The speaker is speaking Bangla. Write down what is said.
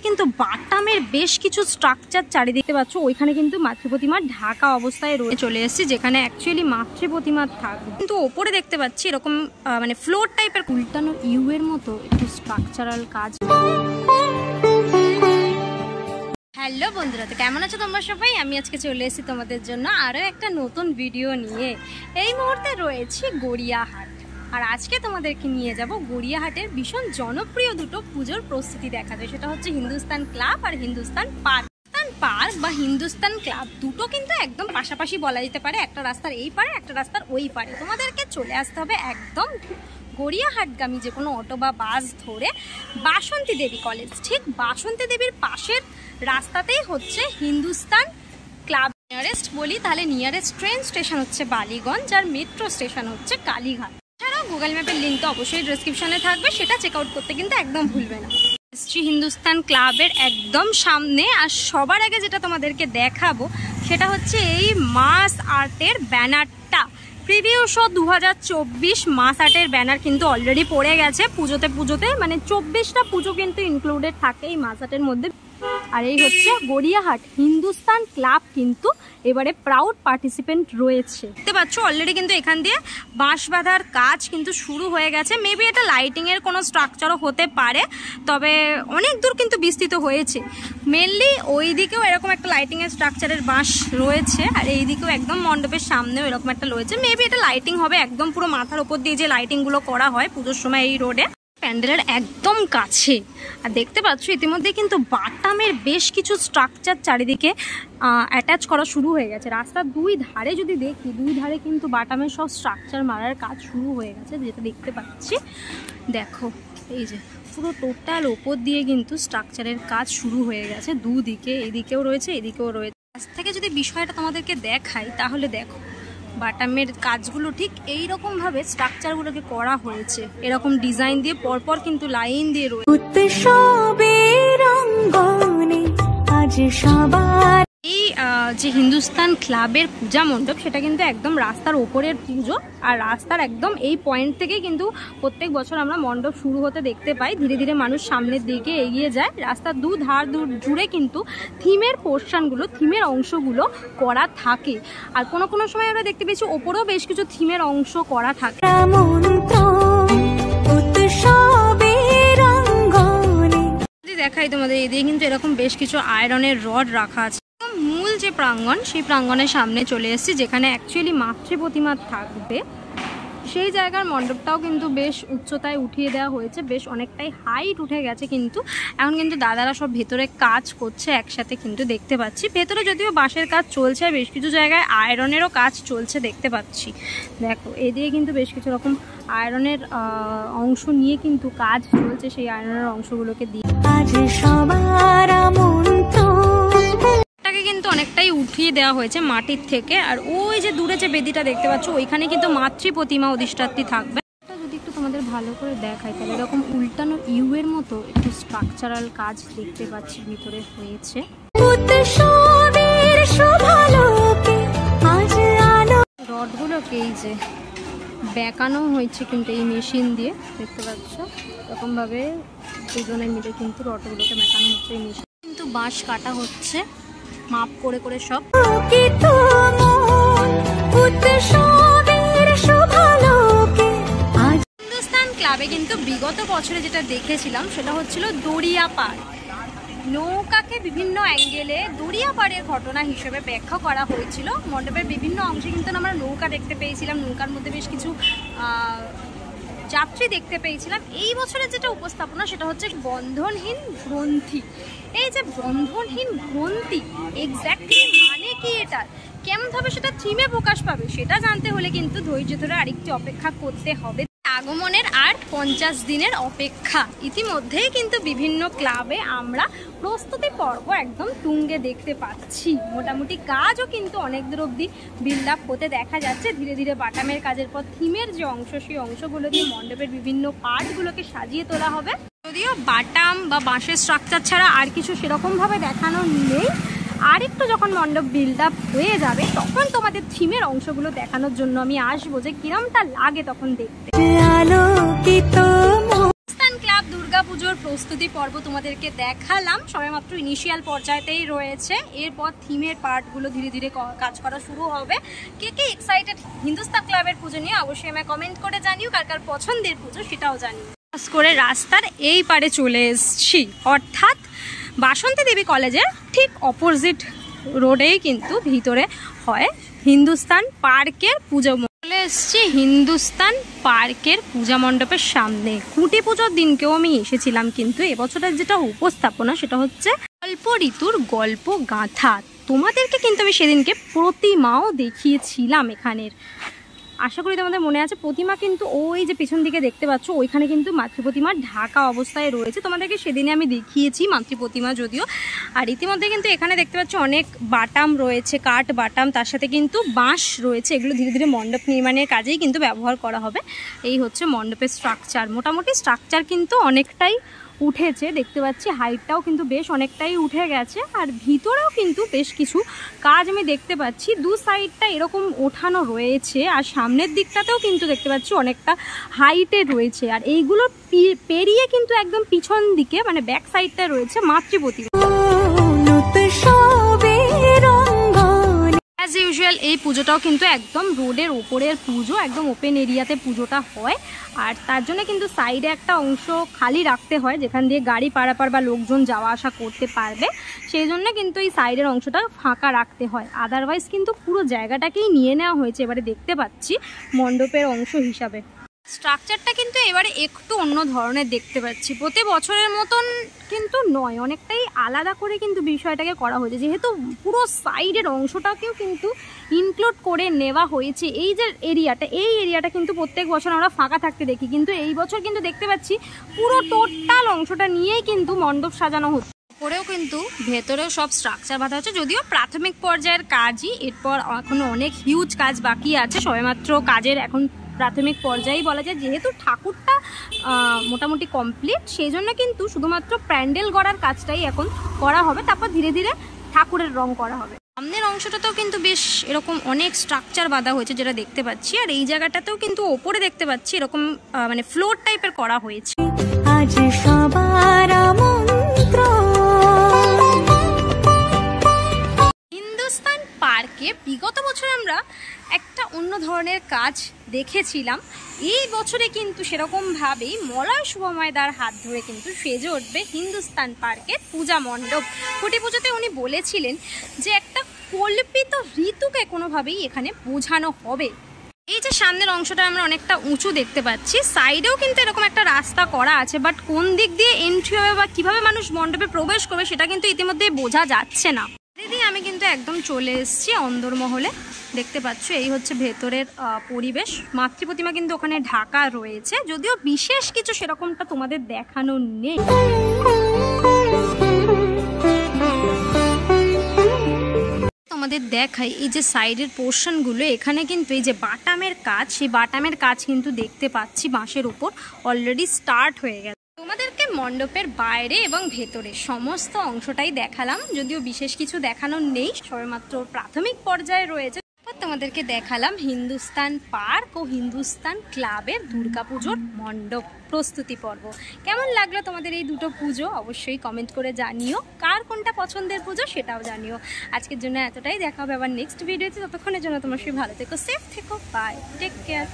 কিন্তু বাটামের বেশ কিছু স্ট্রাকচার চারিদিকে পাচ্ছ। ওইখানে কিন্তু মাতৃ প্রতিমা ঢাকা অবস্থায় রয়ে চলে এসেছি, যেখানে অ্যাকচুয়ালি মাতৃ প্রতিমা থাকবে। কিন্তু ওপরে দেখতে পাচ্ছি এরকম মানে ফ্লোর টাইপের উল্টানো ইউ এর মতো একটু স্ট্রাকচারাল কাজ। হ্যালো বন্ধুরা, তো কেমন আছো তোমরা সবাই? আমি আজকে চলে এসেছি তোমাদের জন্য আরও একটা নতুন ভিডিও নিয়ে। এই মুহূর্তে রয়েছি গড়িয়াহাট, আর আজকে তোমাদেরকে নিয়ে যাব গড়িয়াহাটের ভীষণ জনপ্রিয় দুটো পুজোর প্রস্তুতি দেখাতে। সেটা হচ্ছে হিন্দুস্তান ক্লাব আর হিন্দুস্তান পার্ক। পার্ক বা হিন্দুস্তান ক্লাব দুটো কিন্তু একদম পাশাপাশি বলা যেতে পারে, একটা রাস্তার এই পারে একটা রাস্তার ওই পারে। তোমাদেরকে চলে আসতে হবে একদম গড়িয়াহাটগামী যে কোনো অটো বা বাস ধরে বাসন্তী দেবী কলেজ, ঠিক বাসন্তী দেবীর পাশের রাস্তাতেই হচ্ছে হিন্দুস্তান ক্লাব। নিয়ারেস্ট বলি তাহলে নিয়ারেস্ট ট্রেন স্টেশন হচ্ছে বালিগঞ্জ, আর মেট্রো স্টেশন হচ্ছে কালীঘাট। এছাড়াও গুগল ম্যাপের লিঙ্ক তো অবশ্যই ডেসক্রিপশনে থাকবে, সেটা চেক আউট করতে কিন্তু একদম ভুলবে না। হিন্দুস্তান ক্লাবের একদম সামনে, আর সবার আগে যেটা তোমাদেরকে দেখাবো সেটা হচ্ছে এই মাস আর্টের ব্যানারটা। প্রিভিউ শো 2024 মাস আর্টের ব্যানার কিন্তু অলরেডি পড়ে গেছে পুজোতে, মানে 24টা পুজো কিন্তু ইনক্লুডেড থাকে এই মাস আর্টের মধ্যে। আর এই হচ্ছে গড়িয়াহাট হিন্দুস্তান ক্লাব কিন্তু এবারে প্রাউড পার্টিসিপেন্ট রয়েছে। দেখতে পাচ্ছ অলরেডি কিন্তু এখান দিয়ে বাঁশ বাঁধার কাজ কিন্তু শুরু হয়ে গেছে। মেবি এটা লাইটিংয়ের কোনো স্ট্রাকচারও হতে পারে, তবে অনেক দূর কিন্তু বিস্তৃত হয়েছে। মেনলি ওই দিকেও এরকম একটা লাইটিংয়ের স্ট্রাকচারের বাঁশ রয়েছে, আর এই দিকেও একদম মণ্ডপের সামনেও এরকম একটা রয়েছে। মেবি এটা লাইটিং হবে একদম পুরো মাথার ওপর দিয়ে যে লাইটিংগুলো করা হয় পুজোর সময় এই রোডে, প্যান্ডেলের একদম কাছে। আর দেখতে পাচ্ছ ইতিমধ্যে কিন্তু বাটামের বেশ কিছু স্ট্রাকচার চারিদিকে অ্যাটাচ করা শুরু হয়ে গেছে। রাস্তার দুই ধারে যদি দেখি, দুই ধারে কিন্তু বাটামের সব স্ট্রাকচার মারার কাজ শুরু হয়ে গেছে, যেটা দেখতে পাচ্ছি। দেখো এই যে পুরো টোটাল ওপর দিয়ে কিন্তু স্ট্রাকচারের কাজ শুরু হয়ে গেছে দুদিকে, এদিকেও রয়েছে এদিকেও রয়েছে। কাছ থেকে যদি বিষয়টা তোমাদেরকে দেখাই তাহলে দেখো বাটামের কাজগুলো ঠিক এই রকম ভাবে স্ট্রাকচারগুলোকে করা হয়েছে, এরকম ডিজাইন দিয়ে পরপর কিন্তু লাইন দিয়ে রয়েছে। এই যে হিন্দুস্তান ক্লাবের পূজা মণ্ডপ, সেটা কিন্তু একদম রাস্তার ওপরের পুজো, আর রাস্তার একদম এই পয়েন্ট থেকেই কিন্তু প্রত্যেক বছর আমরা মণ্ডপ শুরু হতে দেখতে পাই। ধীরে ধীরে মানুষ সামনের দিকে এগিয়ে যায়। রাস্তার দুধার জুড়ে কিন্তু থিমের পোর্শনগুলো, থিমের অংশগুলো করা থাকে। আর কোনো সময় আমরা দেখতে পেয়েছি ওপরেও বেশ কিছু থিমের অংশ করা থাকে। দেখাই তোমাদের এদিকে কিন্তু এরকম বেশ কিছু আয়রনের রড রাখা আছে। মূল যে প্রাঙ্গণ, সেই প্রাঙ্গণের সামনে চলে এসেছি, যেখানে অ্যাকচুয়ালি মাতৃ প্রতিমা থাকবে। সেই জায়গার মণ্ডপটাও কিন্তু বেশ উচ্চতায় উঠিয়ে দেওয়া হয়েছে, বেশ অনেকটাই হাইট উঠে গেছে। কিন্তু এখন কিন্তু দাদারা সব ভেতরে কাজ করছে একসাথে কিন্তু দেখতে পাচ্ছি। ভেতরে যদিও বাঁশের কাজ চলছে, বেশ কিছু জায়গায় আয়রনেরও কাজ চলছে দেখতে পাচ্ছি। দেখো এদিকে কিন্তু বেশ কিছু রকম আয়রনের অংশ নিয়ে কিন্তু কাজ চলছে, সেই আয়রনের অংশগুলোকে দিয়ে কিন্তু অনেকটাই উঠিয়ে দেওয়া হয়েছে মাটির থেকে। আর ওই যে দূরে যে বেদিটা দেখতে পাচ্ছ, ওইখানে কিন্তু মাতৃ প্রতিমা অধিষ্ঠাত্রী থাকবে। যদি একটু তোমাদের ভালো করে দেখাই তাহলে এরকম উল্টানো ইউ এর মতো একটু স্ট্রাকচারাল কাজ দেখতে পাচ্ছি ভিতরে হয়েছে। রডগুলোকে এই যে বেঁকানো হয়েছে কিন্তু এই মেশিন দিয়ে, দেখতে পাচ্ছ এরকম ভাবে দুজনে মিলে কিন্তু রডগুলোকে বেঁকানো হচ্ছে। এই মেশিন কিন্তু বাঁশ কাটা হচ্ছে মাপ করে করে সব। হিন্দুস্তান ক্লাবে কিন্তু বিগত বছরে যেটা দেখেছিলাম সেটা হচ্ছিল দড়িয়া পার। নৌকাকে বিভিন্ন অ্যাঙ্গেলে দড়িয়া পাড়ের ঘটনা হিসেবে ব্যাখ্যা করা হয়েছিল। মণ্ডপের বিভিন্ন অংশে কিন্তু আমরা নৌকা দেখতে পেয়েছিলাম, নৌকার মধ্যে বেশ কিছু যাত্রী দেখতে পেয়েছিলাম। এই বছরের যেটা উপস্থাপনা সেটা হচ্ছে বন্ধনহীন গ্রন্থি। এই যে বন্ধনহীন গ্রন্থি এক্স্যাক্টলি মানে কি, এটা কেমনভাবে সেটা থিমে প্রকাশ পাবে সেটা জানতে হলে কিন্তু ধৈর্য ধরে আরেকটি অপেক্ষা করতে হবে। আগমনের আর 50 দিনের অপেক্ষা। ইতিমধ্যেই কিন্তু বিভিন্ন ক্লাবে আমরা প্রস্তুতি পর্ব একদম তুঙ্গে দেখতে পাচ্ছি। মোটামুটি কাজও কিন্তু অনেক দূর অব্দি বিল্ড আপ হতে দেখা যাচ্ছে। ধীরে ধীরে বাটামের কাজের পর থিমের যে অংশ, সেই অংশগুলো দিয়ে মণ্ডপের বিভিন্ন পার্টগুলোকে সাজিয়ে তোলা হবে। যদিও বাটাম বা বাঁশের স্ট্রাকচার ছাড়া আর কিছু সেরকমভাবে দেখানো নেই। আর একটু যখন মণ্ডপ বিল্ড আপ হয়ে যাবে তখন তোমাদের থিমের অংশগুলো দেখানোর জন্য আমি আসবো, যে কিরমটা লাগে তখন দেখতে। হিন্দুস্তান ক্লাব দুর্গাপুজো পুজোর প্রস্তুতি পর্ব তোমাদেরকে দেখালাম, সবেমাত্র ইনিশিয়াল পর্যায়েতেই রয়েছে। এরপর থিমের পার্টগুলো ধীরে ধীরে কাজ করা শুরু হবে। কে কে এক্সাইটেড হিন্দুস্তান ক্লাবের পুজো নিয়ে অবশ্যই আমায় কমেন্ট করে জানিও, কার কার পছন্দের পুজো সেটাও জানিও। করে রাস্তার এই পারে চলে এসছি, অর্থাৎ বাসন্তী দেবী কলেজের ঠিক অপোজিট রোডেই কিন্তু ভিতরে হয় হিন্দুস্তান পার্কের পুজো। চলে এসছি হিন্দুস্তান পার্কের পূজা মণ্ডপের সামনে। খুঁটি পুজোর দিনকেও আমি এসেছিলাম, কিন্তু এবছরের যেটা উপস্থাপনা সেটা হচ্ছে গল্প ঋতুর গল্প গাথা। তোমাদেরকে কিন্তু আমি সেদিনকে প্রতিমাও দেখিয়েছিলাম এখানের, আশা করি তোমাদের মনে আছে। প্রতিমা কিন্তু ওই যে পিছন দিকে দেখতে পাচ্ছ, ওইখানে কিন্তু মাতৃ প্রতিমা ঢাকা অবস্থায় রয়েছে। তোমাদেরকে সেদিনে আমি দেখিয়েছি মাতৃ প্রতিমা যদিও। আর ইতিমধ্যে কিন্তু এখানে দেখতে পাচ্ছ অনেক বাটাম রয়েছে, কাঠ বাটাম, তার সাথে কিন্তু বাঁশ রয়েছে। এগুলো ধীরে ধীরে মণ্ডপ নির্মাণের কাজেই কিন্তু ব্যবহার করা হবে। এই হচ্ছে মণ্ডপের স্ট্রাকচার। মোটামুটি স্ট্রাকচার কিন্তু অনেকটাই উঠেছে, দেখতে পাচ্ছি হাইটটাও কিন্তু বেশ অনেকটাই উঠে গেছে। আর ভিতরেও কিন্তু বেশ কিছু কাজ আমি দেখতে পাচ্ছি। দু সাইডটা এরকম ওঠানো রয়েছে, আর সামনের দিকটাতেও কিন্তু দেখতে পাচ্ছি অনেকটা হাইটে রয়েছে। আর এইগুলো পেরিয়ে কিন্তু একদম পিছন দিকে মানে ব্যাক সাইডটা রয়েছে মাতৃ প্রতিমা। অ্যাজ ইউজুয়াল এই পুজোটাও কিন্তু একদম রোডের ওপরের পুজো, একদম ওপেন এরিয়াতে পুজোটা হয়। আর তার জন্য কিন্তু সাইডে একটা অংশ খালি রাখতে হয়, যেখান দিয়ে গাড়ি পারাপার বা লোকজন যাওয়া আসা করতে পারবে। সেই জন্য কিন্তু এই সাইডের অংশটা ফাঁকা রাখতে হয়। আদারওয়াইজ কিন্তু পুরো জায়গাটাকেই নিয়ে নেওয়া হয়েছে এবারে দেখতে পাচ্ছি মণ্ডপের অংশ হিসাবে। স্ট্রাকচারটা কিন্তু এবারে একটু অন্য ধরনের দেখতে পাচ্ছি, প্রতি বছরের মতন কিন্তু নয়, অনেকটাই আলাদা করে কিন্তু বিষয়টাকে করা হয়েছে। যেহেতু পুরো সাইডের অংশটাকেও কিন্তু ইনক্লুড করে নেওয়া হয়েছে। এই যে এরিয়াটা, এই এরিয়াটা কিন্তু প্রত্যেক বছর আমরা ফাঁকা থাকতে দেখি, কিন্তু এই বছর কিন্তু দেখতে পাচ্ছি পুরো টোটাল অংশটা নিয়েই কিন্তু মণ্ডপ সাজানো হচ্ছে। পরেও কিন্তু ভেতরেও সব স্ট্রাকচার বাঁধা হচ্ছে, যদিও প্রাথমিক পর্যায়ের কাজই। এরপর এখনো অনেক হিউজ কাজ বাকি আছে, সবেমাত্র কাজের এখন প্রাথমিক পর্যায়েই বলা যায়। যেহেতু ঠাকুরটা মোটামুটি কমপ্লিট, সেই জন্য কিন্তু শুধুমাত্র প্যান্ডেল গড়ার কাজটাই এখন করা হবে, তারপর ধীরে ধীরে ঠাকুরের রং করা হবে। সামনের অংশটাতেও কিন্তু বেশ এরকম অনেক স্ট্রাকচার বাঁধা হয়েছে যেটা দেখতে পাচ্ছি। আর এই জায়গাটাতেও কিন্তু ওপরে দেখতে পাচ্ছি এরকম মানে ফ্লোর টাইপের করা হয়েছে। হিন্দুস্তান পার্কে বিগত বছর আমরা একটা অন্য ধরনের কাজ দেখেছিলাম। এই বছরে কিন্তু সেরকমভাবেই মলয় শুভময়দার হাত ধরে কিন্তু সেজে উঠবে হিন্দুস্তান পার্কের পূজা মণ্ডপ। খুঁটি পুজোতে উনি বলেছিলেন যে একটা কল্পিত ঋতুকে কোনোভাবেই এখানে বোঝানো হবে। এই যে সামনের অংশটা আমরা অনেকটা উঁচু দেখতে পাচ্ছি, সাইডেও কিন্তু এরকম একটা রাস্তা করা আছে, বাট কোন দিক দিয়ে এন্ট্রি হবে বা কিভাবে মানুষ মণ্ডপে প্রবেশ করবে সেটা কিন্তু ইতিমধ্যে বোঝা যাচ্ছে না। দিদি আমি কিন্তু একদম চলে এসেছি অন্দরমহলে, দেখতে পাচ্ছ এই হচ্ছে ভেতরের পরিবেশ। মাতৃ প্রতিমা কিন্তু ওখানে ঢাকা রয়েছে, যদিও বিশেষ কিছু সেরকমটা তোমাদের দেখানো নেই। তোমাদের দেখাই এই যে সাইডের পোর্শনগুলো, এখানে কিন্তু এই যে বাটামের কাজ, সেই বাটামের কাজ কিন্তু দেখতে পাচ্ছি বাঁশের উপর অলরেডি স্টার্ট হয়ে গেছে। তোমাদেরকে মণ্ডপের বাইরে এবং ভেতরে সমস্ত অংশটাই দেখালাম, যদিও বিশেষ কিছু দেখানোর নেই, সবেমাত্র প্রাথমিক পর্যায়ে রয়েছে। তোমাদেরকে দেখালাম হিন্দুস্তান পার্ক ও হিন্দুস্তান ক্লাবের দুর্গাপুজোর মণ্ডপ প্রস্তুতি পর্ব। কেমন লাগলো তোমাদের এই দুটো পুজো অবশ্যই কমেন্ট করে জানিও, কার কোনটা পছন্দের পুজো সেটাও জানিও। আজকের জন্য এতটাই, দেখা হবে আবার নেক্সট ভিডিওতে। ততক্ষণের জন্য তোমার সবাই ভালো থেকো, সেফ থেকো, বাই, টেক কেয়ার।